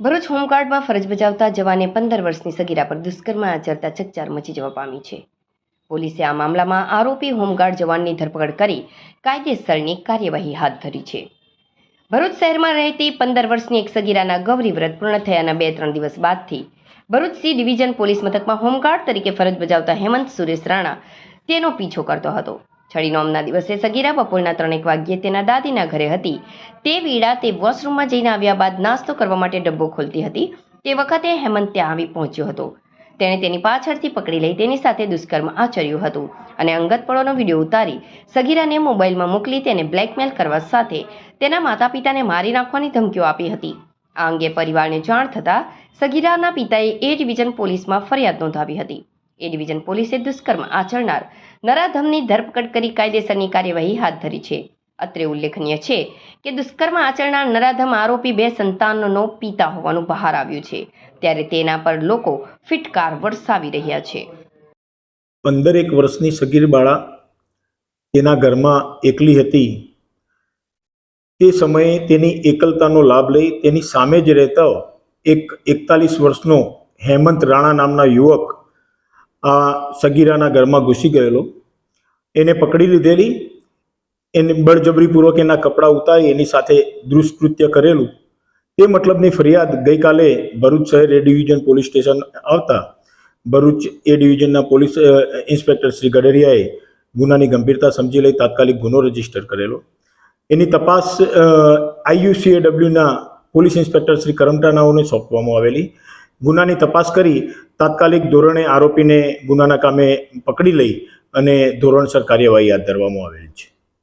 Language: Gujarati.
ભરૂચ હોમગાર્ડમાં ફરજ બજાવતા જવાને 15 વર્ષની સગીરા પર દુષ્કર્મ આચરતા ચકચાર મચી જવા પામી છે. પોલીસે આ મામલામાં આરોપી હોમગાર્ડ જવાનની ધરપકડ કરી કાયદેસરની કાર્યવાહી હાથ ધરી છે. ભરૂચ શહેરમાં રહેતી 15 વર્ષની એક સગીરાના ગૌરી વ્રત પૂર્ણ થયાના 2-3 દિવસ બાદથી ભરૂચ સી ડિવિઝન પોલીસ મથકમાં હોમગાર્ડ તરીકે ફરજ બજાવતા હેમંત સુરેશ રાણા તેનો પીછો કરતો હતો. છડી નોમના દિવસે સગીરા બપોરના 3 વાગ્યે તેના દાદીના ઘરે હતી. તે વેળા તે વોશરૂમમાં જઈને આવ્યા બાદ નાસ્તો કરવા માટે ડબ્બો ખોલતી હતી. તે વખતે હેમંત ત્યાં આવી પહોંચ્યો હતો. તેણે તેની પાછળથી પકડી લઈ તેની સાથે દુષ્કર્મ આચર્યું હતું અને અંગત પળોનો વિડીયો ઉતારી સગીરાને મોબાઈલમાં મોકલી તેને બ્લેકમેલ કરવા સાથે તેના માતા પિતાને મારી નાખવાની ધમકીઓ આપી હતી. આ અંગે પરિવારને જાણ થતાં સગીરાના પિતાએ એ ડિવિઝન પોલીસમાં ફરિયાદ નોંધાવી હતી. એ ડિવિઝન પોલીસે દુષ્કર્મ આચરનાર નરાધમની ધરપકડ કરી કાયદેસરની કાર્યવાહી હાથ ધરી છે. અત્રે ઉલ્લેખનીય છે કે દુષ્કર્મ આચરનાર નરાધમ આરોપી 2 સંતાનનો પિતા હોવાનું બહાર આવ્યું છે. ત્યારે તેના પર લોકો ફિટકાર વરસાવી રહ્યા છે. 15 વર્ષની સગીર બાળા તેના ઘરમાં એકલી હતી. તે સમયે તેની એકલતાનો લાભ લઈ તેની સામે જ રહેતો એક 41 વર્ષનો હેમંત રાણા નામના યુવક આ સગીરાના ઘરમાં ઘૂસી ગયેલો. એને પકડી લીધેલી. એને બળજબરીપૂર્વક એના કપડાં ઉતારી એની સાથે દુષ્કૃત્ય કરેલું. તે મતલબની ફરિયાદ ગઈકાલે ભરૂચ શહેર એ ડિવિઝન પોલીસ સ્ટેશન આવતા ભરૂચ એ ડિવિઝનના પોલીસ ઇન્સ્પેક્ટર શ્રી ગડરિયાએ ગુનાની ગંભીરતા સમજી લઈ તાત્કાલિક ગુનો રજીસ્ટર કરેલો. એની તપાસ IUCAWના પોલીસ ઇન્સ્પેક્ટર શ્રી કરમટાનાઓને સોંપવામાં આવેલી. ગુનાની તપાસ કરી તાત્કાલિક ધોરણે આરોપીને ગુનાના કામે પકડી લઈ અને ધોરણસર કાર્યવાહી હાથ ધરવામાં આવેલી છે.